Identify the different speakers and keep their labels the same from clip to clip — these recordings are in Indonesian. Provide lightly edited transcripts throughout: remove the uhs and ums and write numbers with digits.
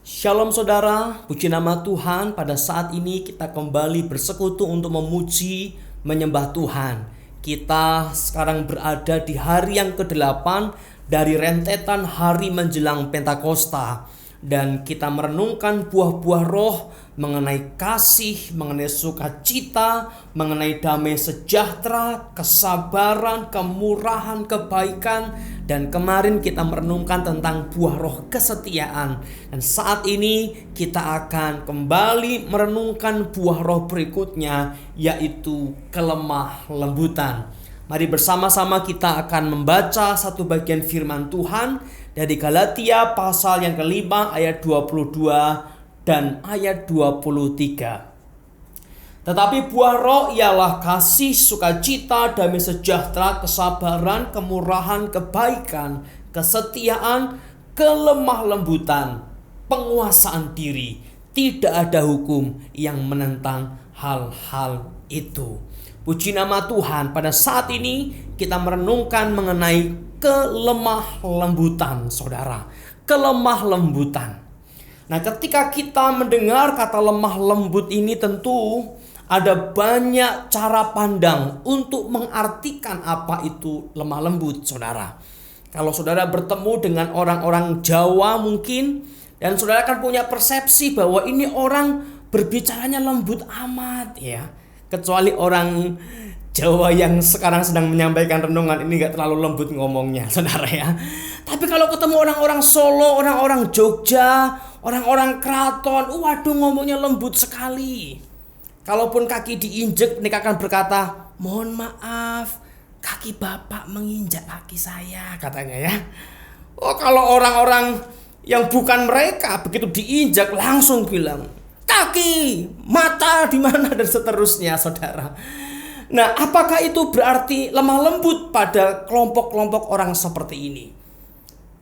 Speaker 1: Shalom saudara, puji nama Tuhan. Pada saat ini kita kembali bersekutu untuk memuji, menyembah Tuhan. Kita sekarang berada di hari yang ke-8 dari rentetan hari menjelang Pentakosta. Dan kita merenungkan buah-buah roh mengenai kasih, mengenai sukacita, mengenai damai sejahtera, kesabaran, kemurahan, kebaikan. Dan kemarin kita merenungkan tentang buah roh kesetiaan. Dan saat ini kita akan kembali merenungkan buah roh berikutnya, yaitu kelemah lembutan. Mari bersama-sama kita akan membaca satu bagian firman Tuhan dari Galatia pasal yang kelima ayat 22 dan ayat 23. Tetapi buah roh ialah kasih, sukacita, damai sejahtera, kesabaran, kemurahan, kebaikan, kesetiaan, kelemah lembutan, penguasaan diri. Tidak ada hukum yang menentang hal-hal itu. Puji nama Tuhan, pada saat ini kita merenungkan mengenai kelemah lembutan, saudara. Kelemah lembutan. Nah, ketika kita mendengar kata lemah lembut ini, tentu ada banyak cara pandang untuk mengartikan apa itu lemah lembut, saudara. Kalau saudara bertemu dengan orang-orang Jawa mungkin, dan saudara akan punya persepsi bahwa ini orang berbicaranya lembut amat, ya. Kecuali orang Jawa yang sekarang sedang menyampaikan renungan ini gak terlalu lembut ngomongnya, saudara ya. Tapi kalau ketemu orang-orang Solo, orang-orang Jogja, orang-orang Keraton, waduh ngomongnya lembut sekali. Kalaupun kaki diinjek, mereka akan berkata, mohon maaf, kaki bapak menginjak kaki saya, katanya ya. Oh, kalau orang-orang yang bukan mereka begitu diinjak langsung bilang, kaki, mata di mana, dan seterusnya, saudara. Nah, apakah itu berarti lemah lembut pada kelompok-kelompok orang seperti ini?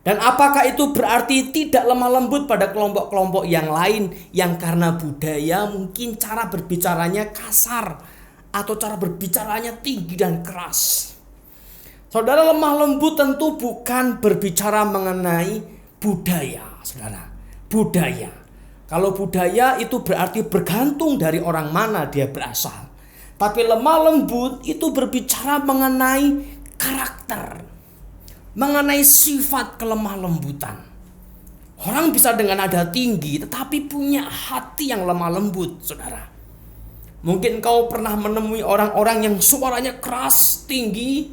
Speaker 1: Dan apakah itu berarti tidak lemah lembut pada kelompok-kelompok yang lain yang karena budaya mungkin cara berbicaranya kasar atau cara berbicaranya tinggi dan keras? Saudara, lemah lembut tentu bukan berbicara mengenai budaya, saudara. Budaya. Kalau budaya itu berarti bergantung dari orang mana dia berasal. Tapi lemah lembut itu berbicara mengenai karakter, mengenai sifat kelemah lembutan. Orang bisa dengan nada tinggi tetapi punya hati yang lemah lembut, saudara. Mungkin kau pernah menemui orang-orang yang suaranya keras, tinggi,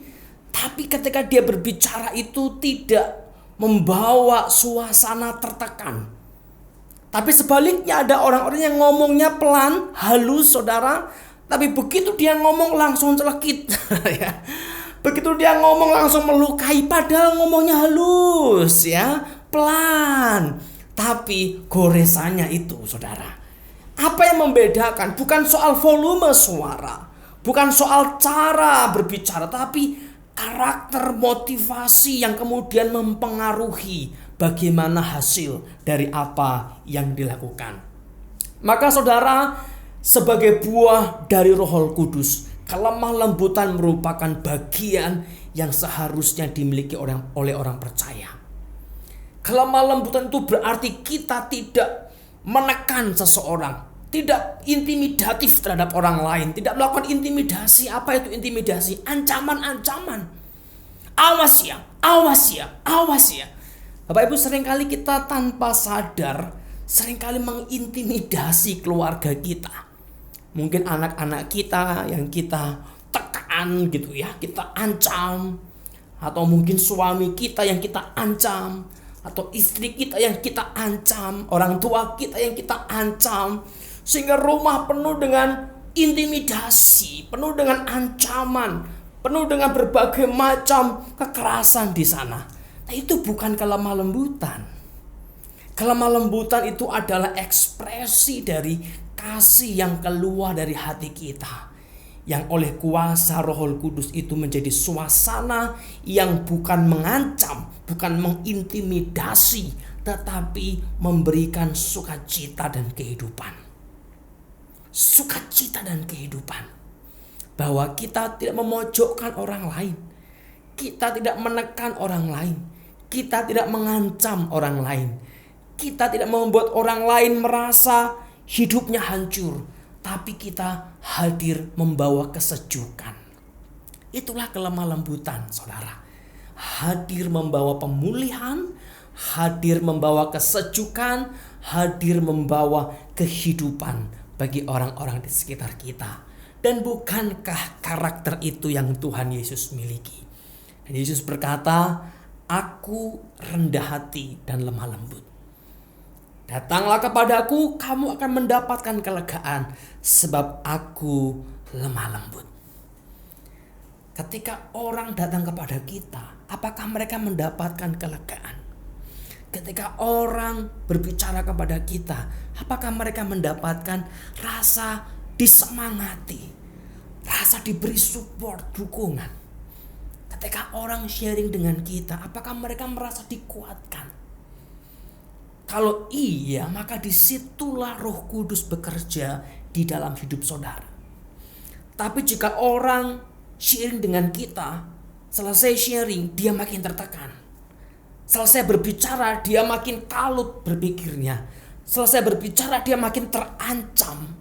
Speaker 1: tapi ketika dia berbicara itu tidak membawa suasana tertekan. Tapi sebaliknya ada orang-orang yang ngomongnya pelan, halus, saudara. Tapi begitu dia ngomong langsung celekit. Ya. Begitu dia ngomong langsung melukai, padahal ngomongnya halus, ya, pelan. Tapi goresannya itu, saudara. Apa yang membedakan? Bukan soal volume suara, bukan soal cara berbicara, tapi karakter, motivasi yang kemudian mempengaruhi bagaimana hasil dari apa yang dilakukan. Maka saudara, sebagai buah dari Roh Kudus, kelemah lembutan merupakan bagian yang seharusnya dimiliki oleh orang percaya. Kelemah lembutan itu berarti kita tidak menekan seseorang, tidak intimidatif terhadap orang lain, tidak melakukan intimidasi. Apa itu intimidasi? Ancaman-ancaman. Awas ya, awas ya, awas ya. Bapak Ibu, seringkali kita tanpa sadar seringkali mengintimidasi keluarga kita. Mungkin anak-anak kita yang kita tekan gitu ya, kita ancam. Atau mungkin suami kita yang kita ancam, atau istri kita yang kita ancam, orang tua kita yang kita ancam. Sehingga rumah penuh dengan intimidasi, penuh dengan ancaman, penuh dengan berbagai macam kekerasan di sana. Nah, itu bukan kelemah lembutan. Kelemah lembutan itu adalah ekspresi dari kasih yang keluar dari hati kita, yang oleh kuasa Roh Kudus itu menjadi suasana yang bukan mengancam, bukan mengintimidasi, tetapi memberikan sukacita dan kehidupan. Sukacita dan kehidupan. Bahwa kita tidak memojokkan orang lain, kita tidak menekan orang lain, kita tidak mengancam orang lain, Kita tidak membuat orang lain merasa hidupnya hancur, tapi kita hadir membawa kesejukan. Itulah kelemah lembutan, saudara. Hadir membawa pemulihan, hadir membawa kesejukan, hadir membawa kehidupan bagi orang-orang di sekitar kita. Dan bukankah karakter itu yang Tuhan Yesus miliki? Dan Yesus berkata, "Aku rendah hati dan lemah lembut. Datanglah kepadaku, kamu akan mendapatkan kelegaan, sebab aku lemah lembut." Ketika orang datang kepada kita, apakah mereka mendapatkan kelegaan? Ketika orang berbicara kepada kita, apakah mereka mendapatkan rasa disemangati, rasa diberi support, dukungan? Ketika orang sharing dengan kita, apakah mereka merasa dikuatkan? Kalau iya, maka disitulah Roh Kudus bekerja di dalam hidup saudara. Tapi jika orang sharing dengan kita, selesai sharing dia makin tertekan. Selesai berbicara dia makin kalut berpikirnya. Selesai berbicara dia makin terancam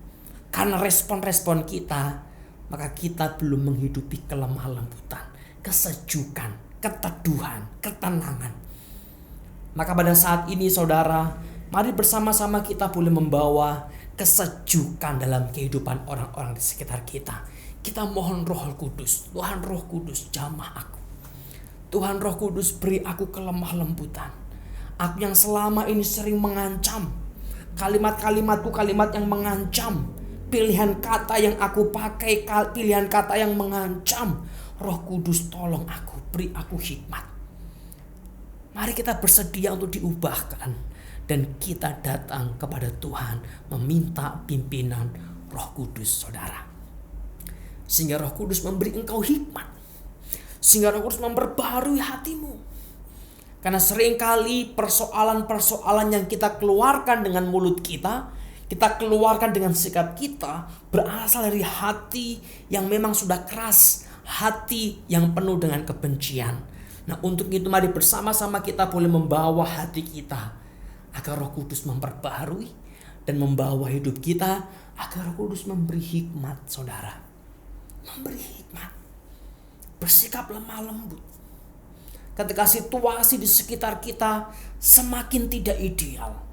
Speaker 1: karena respon-respon kita. Maka kita belum menghidupi kelemah lembutan, kesejukan, keteduhan, ketenangan. Maka pada saat ini saudara, mari bersama-sama kita boleh membawa kesejukan dalam kehidupan orang-orang di sekitar kita. Kita mohon Roh Kudus, Tuhan Roh Kudus jamah aku. Tuhan Roh Kudus beri aku kelemah lembutan. Aku yang selama ini sering mengancam. Kalimat-kalimatku kalimat yang mengancam. Pilihan kata yang aku pakai pilihan kata yang mengancam. Roh Kudus tolong aku, beri aku hikmat. Mari kita bersedia untuk diubahkan. Dan kita datang kepada Tuhan meminta pimpinan Roh Kudus saudara. Sehingga Roh Kudus memberi engkau hikmat. Sehingga Roh Kudus memperbaharui hatimu. Karena seringkali persoalan-persoalan yang kita keluarkan dengan mulut kita keluarkan dengan sikap kita, berasal dari hati yang memang sudah keras, hati yang penuh dengan kebencian. Nah, untuk itu mari bersama-sama kita boleh membawa hati kita agar Roh Kudus memperbaharui dan membawa hidup kita agar Roh Kudus memberi hikmat saudara. Memberi hikmat, bersikap lemah lembut. Ketika situasi di sekitar kita semakin tidak ideal,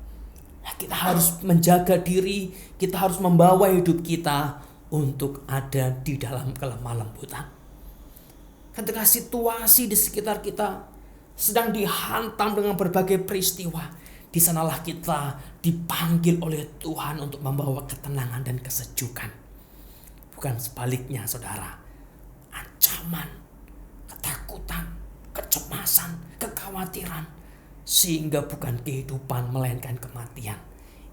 Speaker 1: kita harus menjaga diri, kita harus membawa hidup kita untuk ada di dalam kelemah lembutan. Ketika situasi di sekitar kita sedang dihantam dengan berbagai peristiwa, di sanalah kita dipanggil oleh Tuhan untuk membawa ketenangan dan kesejukan. Bukan sebaliknya saudara. Ancaman, ketakutan, kecemasan, kekhawatiran. Sehingga bukan kehidupan melainkan kematian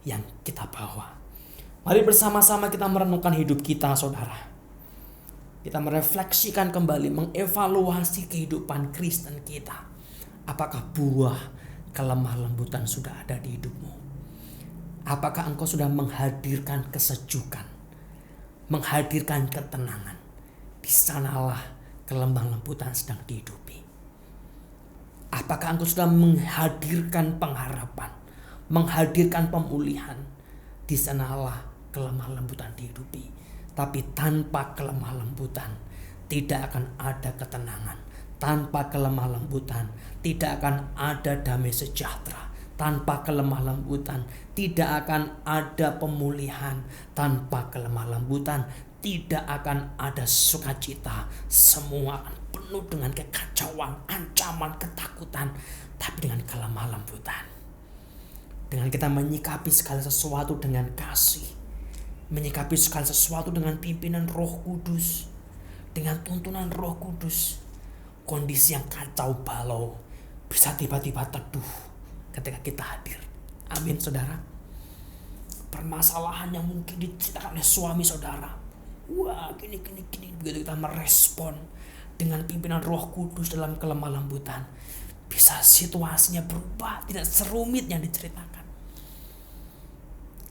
Speaker 1: yang kita bawa. Mari bersama-sama kita merenungkan hidup kita saudara. Kita merefleksikan kembali, mengevaluasi kehidupan Kristen kita. Apakah buah kelemah lembutan sudah ada di hidupmu? Apakah engkau sudah menghadirkan kesejukan? Menghadirkan ketenangan? Di sanalah kelemah lembutan sedang dihidupi. Apakah engkau sudah menghadirkan pengharapan, menghadirkan pemulihan? Di sanalah kelemah lembutan dihidupi. Tapi tanpa kelemah lembutan tidak akan ada ketenangan. Tanpa kelemah lembutan tidak akan ada damai sejahtera. Tanpa kelemah lembutan tidak akan ada pemulihan. Tanpa kelemah lembutan tidak akan ada sukacita. Semua akan penuh dengan kekacauan, ancaman, ketakutan. Tapi dengan kelemah lembutan, dengan kita menyikapi segala sesuatu dengan kasih, menyikapi segala sesuatu dengan pimpinan Roh Kudus, dengan tuntunan Roh Kudus, kondisi yang kacau balau bisa tiba-tiba teduh ketika kita hadir. Amin saudara. Permasalahan yang mungkin diceritakan oleh suami saudara, wah gini. Begitu kita merespon dengan pimpinan Roh Kudus dalam kelemah lembutan, bisa situasinya berubah, tidak serumit yang diceritakan.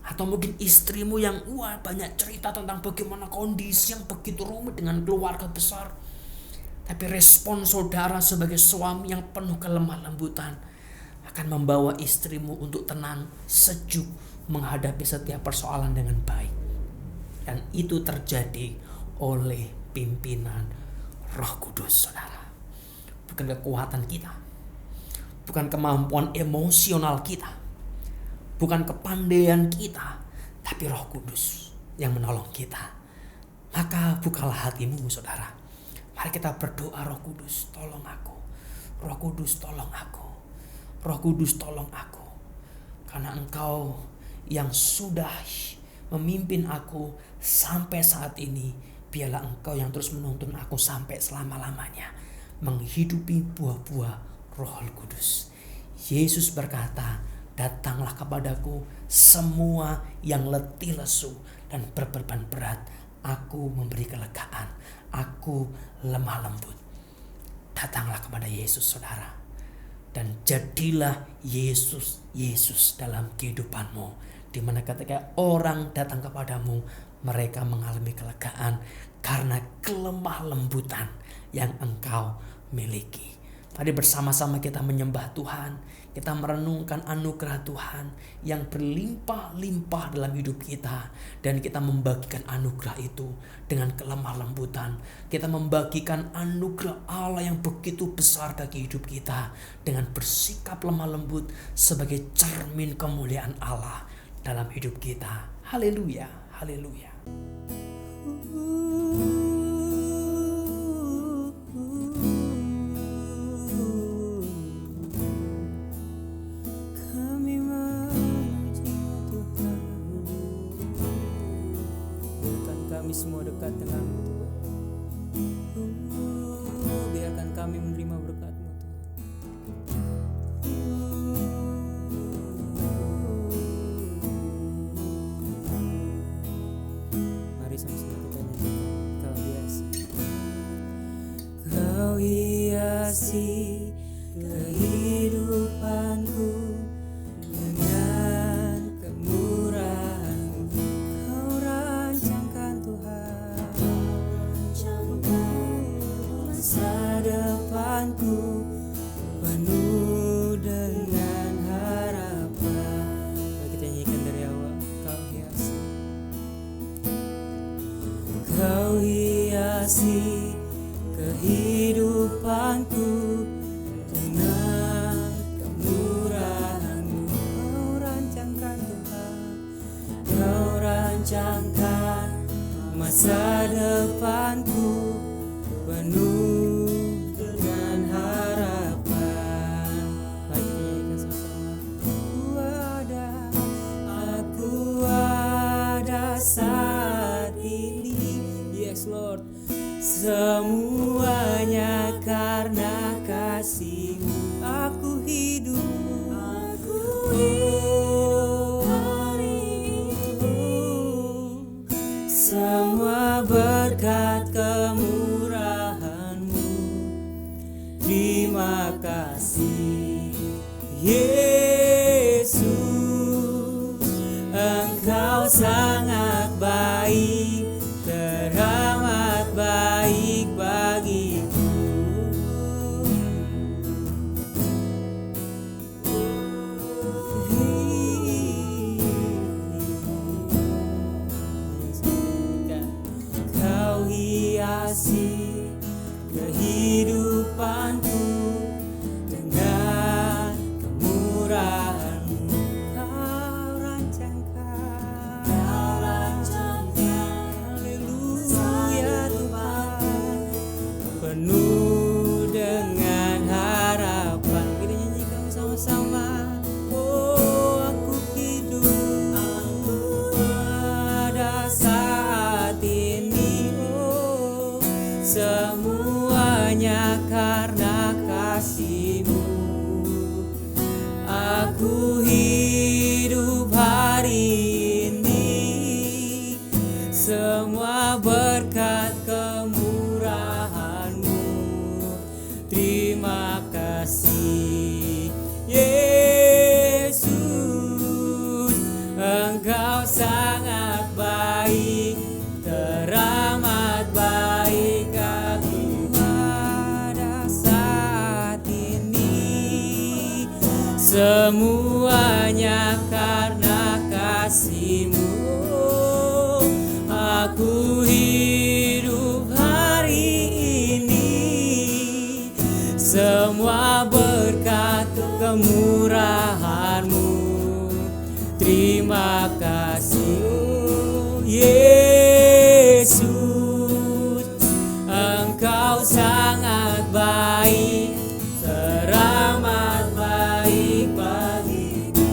Speaker 1: Atau mungkin istrimu yang banyak cerita tentang bagaimana kondisi yang begitu rumit dengan keluarga besar. Tapi respon saudara sebagai suami yang penuh kelemah lembutan akan membawa istrimu untuk tenang, sejuk, menghadapi setiap persoalan dengan baik. Dan itu terjadi oleh pimpinan Roh Kudus, saudara. Bukan kekuatan kita, bukan kemampuan emosional kita, bukan kepandaian kita, tapi Roh Kudus yang menolong kita. Maka bukalah hatimu, saudara. Mari kita berdoa, Roh Kudus tolong aku. Roh Kudus tolong aku. Roh Kudus tolong aku. Karena Engkau yang sudah memimpin aku sampai saat ini, biarlah Engkau yang terus menuntun aku sampai selama-lamanya menghidupi buah-buah Roh Kudus. Yesus berkata, datanglah kepadaku semua yang letih lesu dan berbeban berat, aku memberi kelegaan, aku lemah lembut. Datanglah kepada Yesus, saudara, dan jadilah Yesus dalam kehidupanmu, di mana ketika orang datang kepadamu, mereka mengalami kelegaan karena kelemah lembutan yang engkau miliki. Mari bersama-sama kita menyembah Tuhan, kita merenungkan anugerah Tuhan yang berlimpah-limpah dalam hidup kita, dan kita membagikan anugerah itu dengan kelemah lembutan. Kita membagikan anugerah Allah yang begitu besar bagi hidup kita dengan bersikap lemah lembut sebagai cermin kemuliaan Allah dalam hidup kita. Haleluya, haleluya.
Speaker 2: Kami semua dekat dengan-Mu, Tuhan. Biarkan kami menerima berkat-Mu, Tuhan. Mari sama-sama kita nyanyikan. Kau hiasi, Kau hiasi kehidupanku dengan kemurahan-Mu. Kau rancangkan, Tuhan, masa depanku penuh dengan harapan. Mari kita nyanyikan dari awal. Kau hiasi, Kau hiasi kehidupanku dengan kemurahan-Mu. Kau rancangkan, Tuhan, Kau rancangkan masa depanku penuh dengan harapan. Mari kita nyanyikan sama-sama. Aku ada saat ini. Yes, Lord. Semuanya karena kasih-Mu. Aku hidup hari ini. Semua berkat kemurahan-Mu. Terima kasih, Yesus. Engkau sangat baik, teramat baik bagiku. Kau hiasi kehidupanku dengan kemurahan-Mu. Kau rancangkan, haleluya Tuhan, penuh dengan harapan. Kita nyanyikan sama-sama. Oh, aku hidup pada saat ini. Oh, semuanya karena kasih-Mu. Aku hidup hari ini, semua berkat kemurahan-Mu. Terima kasih, Yesus. Engkau sangat baik, teramat baik aku pada saat ini. Semuanya karena kasih-Mu. Aku hidup hari ini, semua berkat kemurahan-Mu. Terima kasih Yesus, Engkau sangat baik, teramat baik bagiku.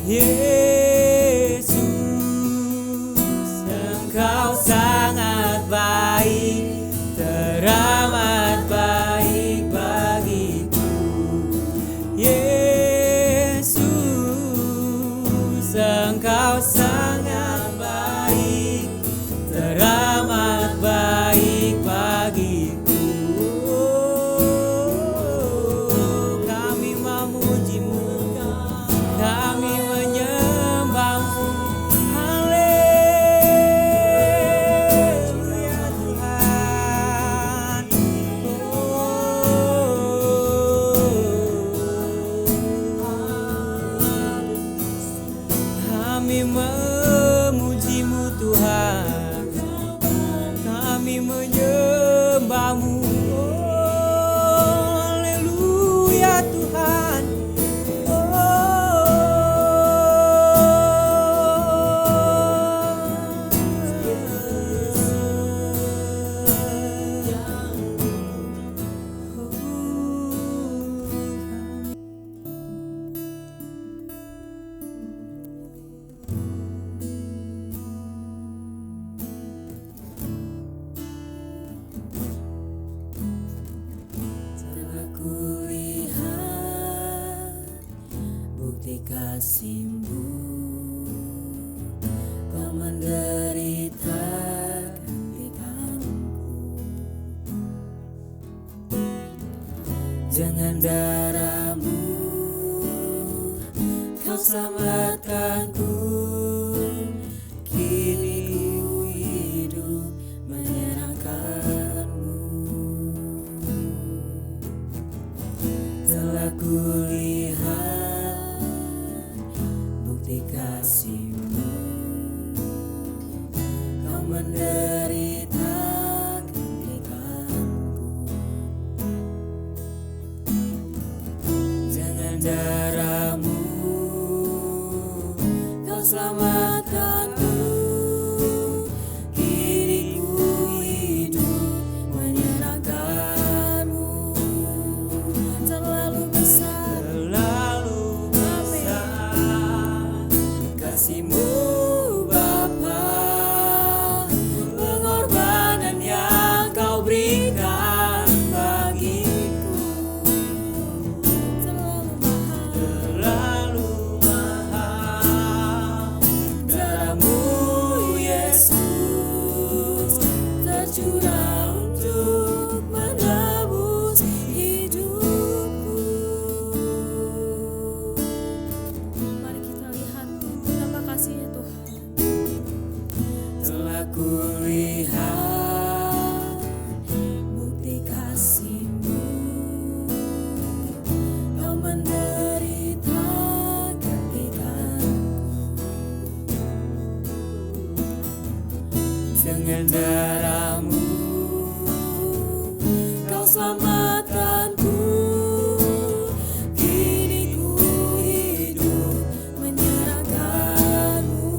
Speaker 2: Yesus, Engkau sangat baik, teramat baik bagiku. Yesus, Engkau sangat baik, teramat baik bagiku. Kami memuji-Mu, kami menyembah-Mu. Haleluya Tuhan. Kami memuji-Mu Tuhan, kami menyembah-Mu. Haleluya Tuhan. Telah kulihat bukti kasih-Mu, Kau menderita gantikanku. Dengan darah-Mu Kau selamatkanku. Kini ku hidup menyerahkan-Mu. Telah kulihat bukti kasih-Mu, Kau menderita gantikanku. Dengan darah-Mu Kau selamatkanku. Kini ku hidup menyerahkan-Mu. Terlalu besar kasih-Mu Bapa, pengorbanan yang Kau berikan bagiku. Terlalu mahal, darah-Mu Yesus tercurah untuk menebus hidupku.
Speaker 3: Mari kita lihat betapa kasih-Nya Tuhan.
Speaker 2: Telah kulihat bukti kasih-Mu, Kau menderita gantikanku. Dengan darah-Mu Kau selamatkanku. Kini ku hidup menyerahkan-Mu.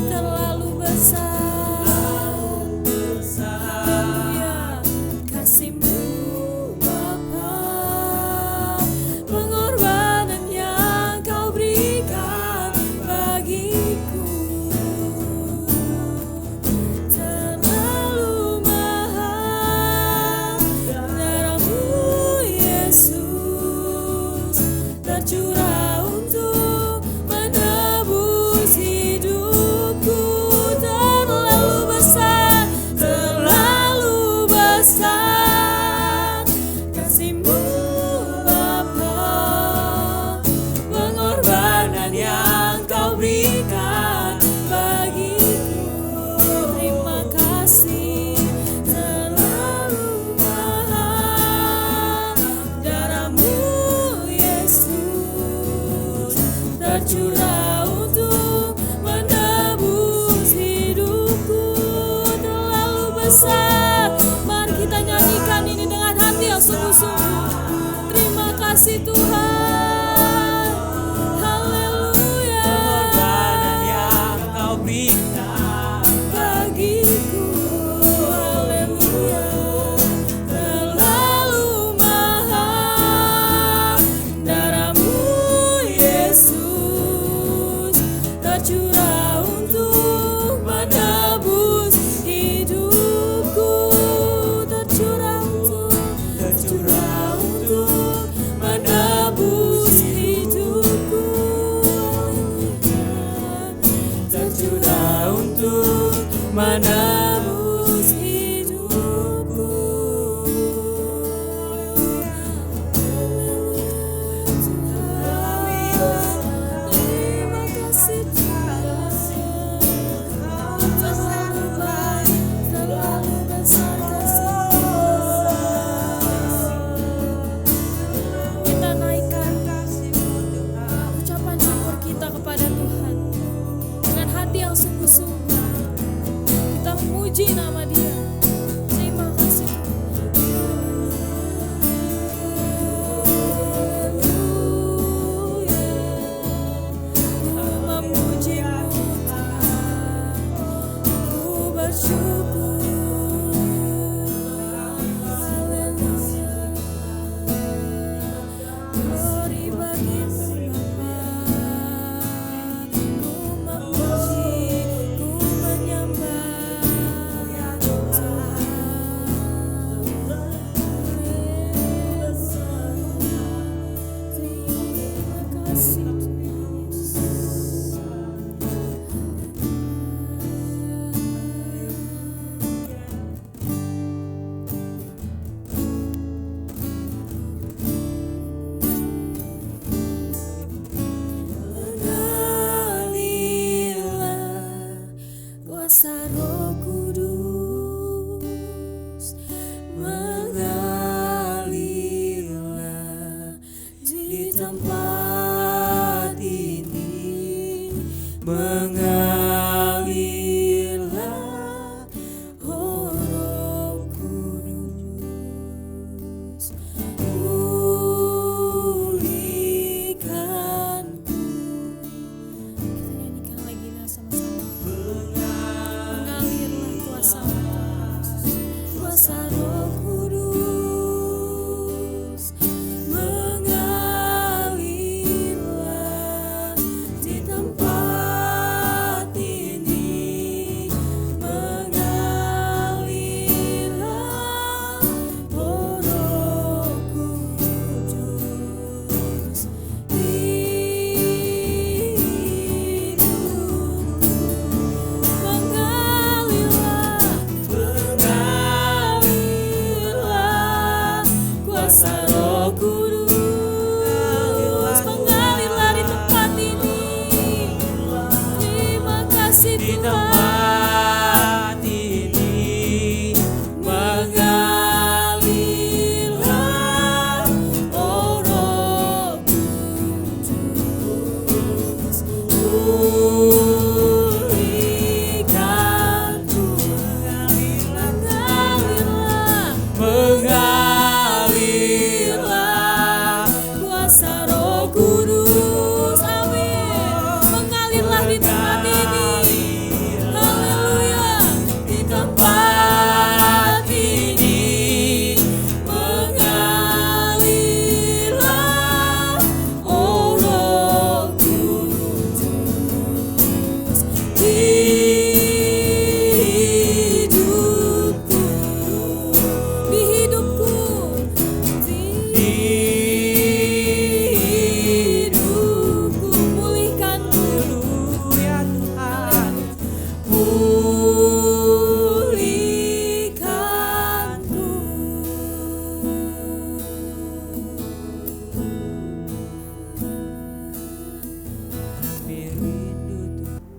Speaker 2: Terlalu besar ya kasih-Mu Bapa, pengorbanan yang Kau berikan bagiku. Terlalu mahal,
Speaker 3: tercurah untuk menebus hidupku. Terlalu besar. Mari kita nyanyikan ini dengan hati yang sungguh-sungguh. Terima kasih Tuhan. Haleluya.
Speaker 2: Pengorbanan yang kau berikan
Speaker 3: Bagiku, haleluya, terlalu mahal. Darahmu Yesus tercurah untuk menebus hidupku. Tercurah untuk menebus hidupku. Tercurah untuk menebus hidupku. Terima kasih Tuhan. Terlalu baik, terlalu besar kasih-Mu. Kita naikkan ucapan syukur kita kepada Tuhan dengan hati yang sungguh-sungguh. Kita memuji nama Dia. Terima kasih Tuhan. Haleluya. Ku memuji-Mu Tuhan. Ku bersyukur. Haleluya. Glory bagi-Mu Bapa. Ku memuji, ku menyembah Tuhan. Terima kasih Mengalilah kuasa Roh Kudus, mengalilah di tempat ini, mengalilah oh Roh Kudus, pulihkanku. Kita nyanyikan lagi sama-sama. Mengalirlah kuasa Roh Kudus, mengalirlah di tempat ini, mengalirlah oh Roh Kudus, mengalirlah kuasa Roh Kudus, mengalirlah di tempat ini. Terima kasih
Speaker 2: di
Speaker 3: Tuhan.
Speaker 2: tempat ini,
Speaker 3: Mengalirlah oh Roh Kudus, pulihkanku. Mengalirlah kuasa Roh Kudus, amin. Mengalirlah di tempat ini, haleluya, di tempat ini, mengalirlah oh Roh Kudus di hidupku, di hidupku, di hidupku, pulihkanku,
Speaker 2: ya Tuhan.
Speaker 3: pulihkanku.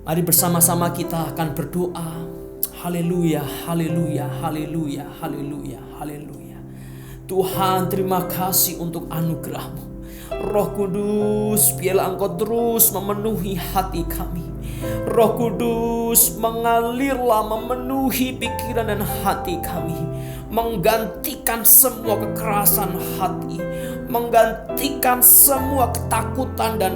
Speaker 1: Mari bersama-sama kita akan berdoa. Haleluya, haleluya, haleluya, haleluya, haleluya. Tuhan, terima kasih untuk anugerah-Mu. Roh Kudus, biarlah Engkau terus memenuhi hati kami. Roh Kudus, mengalirlah memenuhi pikiran dan hati kami, menggantikan semua kekerasan hati, menggantikan semua ketakutan dan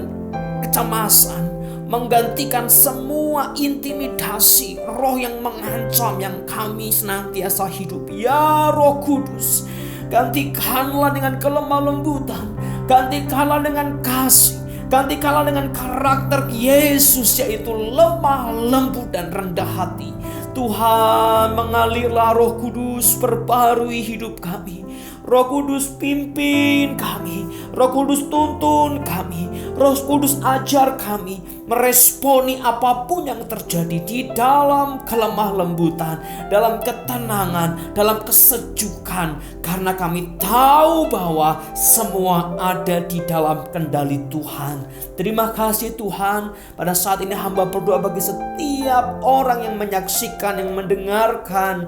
Speaker 1: kecemasan, menggantikan semua intimidasi roh yang mengancam yang kami senantiasa hidup. Ya Roh Kudus, gantikanlah dengan kelemah lembutan, gantikanlah dengan kasih, gantikanlah dengan karakter Yesus, yaitu lemah lembut dan rendah hati. Tuhan, mengalirlah Roh Kudus, perbarui hidup kami. Roh Kudus, pimpin kami. Roh Kudus, tuntun kami. Roh Kudus, ajar kami meresponi apapun yang terjadi di dalam kelemah lembutan, dalam ketenangan, dalam kesejukan, karena kami tahu bahwa semua ada di dalam kendali Tuhan. Terima kasih Tuhan. Pada saat ini hamba berdoa bagi setiap orang yang menyaksikan, yang mendengarkan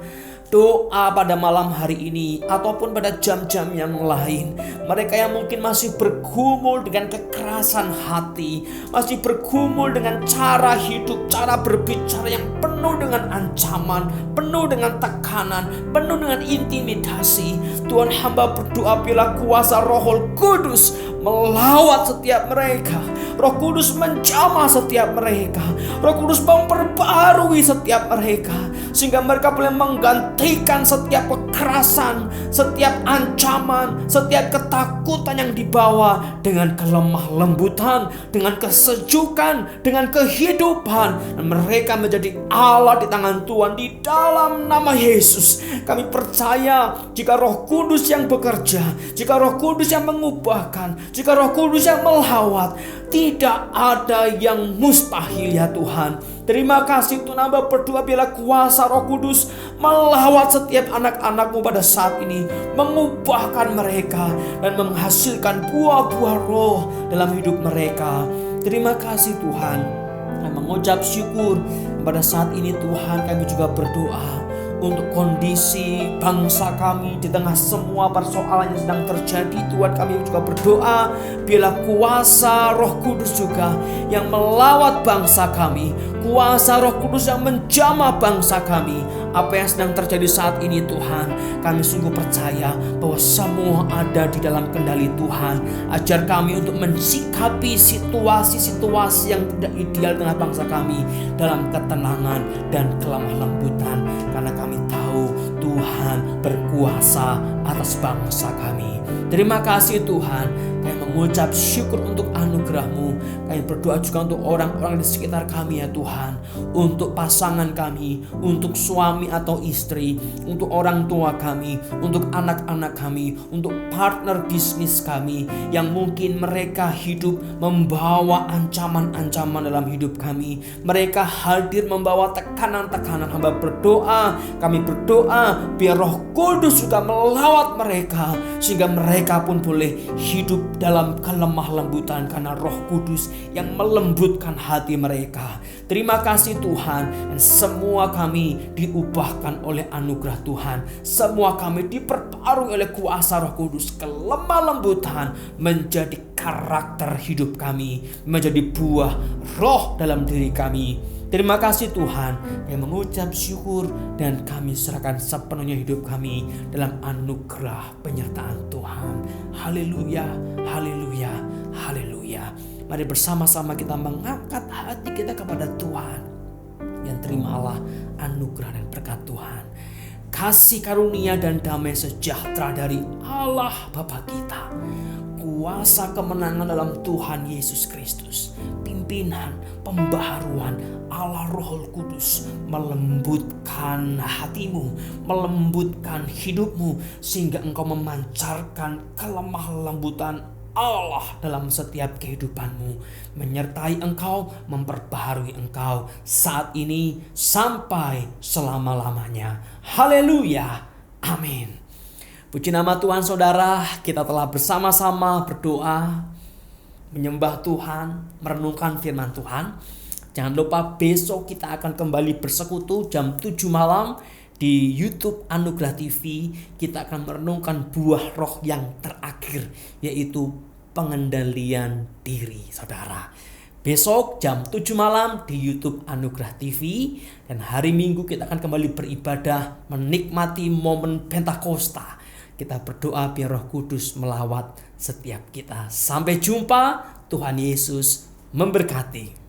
Speaker 1: doa pada malam hari ini ataupun pada jam-jam yang lain. Mereka yang mungkin masih bergumul dengan kekerasan hati, masih bergumul dengan cara hidup, cara berbicara yang penuh dengan ancaman, penuh dengan tekanan, penuh dengan intimidasi. Tuhan, hamba berdoa bila kuasa Roh Kudus melawat setiap mereka. Roh Kudus menjamah setiap mereka. Roh Kudus memperbarui setiap mereka, sehingga mereka boleh menggantikan setiap kekerasan, setiap ancaman, setiap ketakutan yang dibawa dengan kelemah lembutan, dengan kesejukan, dengan kehidupan. Dan mereka menjadi Allah di tangan Tuhan di dalam nama Yesus. Kami percaya jika Roh Kudus yang bekerja, jika Roh Kudus yang mengubahkan, jika Roh Kudus yang melawat, tidak ada yang mustahil ya Tuhan. Terima kasih Tuhan, hamba berdoa bila kuasa Roh Kudus melawat setiap anak-anak-Mu pada saat ini, mengubahkan mereka dan menghasilkan buah-buah roh dalam hidup mereka. Terima kasih Tuhan. Dan mengucap syukur pada saat ini Tuhan, kami juga berdoa untuk kondisi bangsa kami di tengah semua persoalan yang sedang terjadi. Tuhan, kami juga berdoa bila kuasa Roh Kudus juga yang melawat bangsa kami, kuasa Roh Kudus yang menjamah bangsa kami. Apa yang sedang terjadi saat ini Tuhan, kami sungguh percaya bahwa semua ada di dalam kendali Tuhan. Ajar kami untuk mensikapi situasi-situasi yang tidak ideal tengah bangsa kami dalam ketenangan dan kelemah lembutan, karena kami tahu Tuhan berkuasa atas bangsa kami. Terima kasih Tuhan. Kami mengucap syukur untuk anugerah-Mu. Kami berdoa juga untuk orang-orang di sekitar kami ya Tuhan, untuk pasangan kami, untuk suami atau istri, untuk orang tua kami, untuk anak-anak kami, untuk partner bisnis kami yang mungkin mereka hidup membawa ancaman-ancaman dalam hidup kami. Mereka hadir membawa tekanan-tekanan. Hamba berdoa, kami berdoa biar Roh Kudus juga melawat mereka, sehingga mereka pun boleh hidup dalam kelemah lembutan karena Roh Kudus yang melembutkan hati mereka. Terima kasih Tuhan. Dan semua kami diubahkan oleh anugerah Tuhan. Semua kami diperbarui oleh kuasa Roh Kudus. Kelemah lembutan menjadi karakter hidup kami, menjadi buah roh dalam diri kami. Terima kasih Tuhan. Kami mengucap syukur dan kami serahkan sepenuhnya hidup kami dalam anugerah penyertaan Tuhan. Haleluya, haleluya, haleluya. Mari bersama-sama kita mengangkat hati kita kepada Tuhan. Dan terimalah anugerah dan berkat Tuhan. Kasih karunia dan damai sejahtera dari Allah Bapa kita, kuasa kemenangan dalam Tuhan Yesus Kristus, pimpinan, pembaharuan Allah Roh Kudus melembutkan hatimu, melembutkan hidupmu, sehingga engkau memancarkan kelemah lembutan Allah dalam setiap kehidupanmu, menyertai engkau, memperbaharui engkau saat ini sampai selama-lamanya. Haleluya, amin. Puji nama Tuhan saudara, kita telah bersama-sama berdoa, menyembah Tuhan, merenungkan firman Tuhan. Jangan lupa besok kita akan kembali bersekutu jam 7 malam di YouTube Anugerah TV. Kita akan merenungkan buah roh yang terakhir, yaitu pengendalian diri, saudara. Besok jam 7 malam di YouTube Anugerah TV. Dan hari Minggu kita akan kembali beribadah, menikmati momen Pentakosta. Kita berdoa biar Roh Kudus melawat setiap kita. Sampai jumpa, Tuhan Yesus memberkati.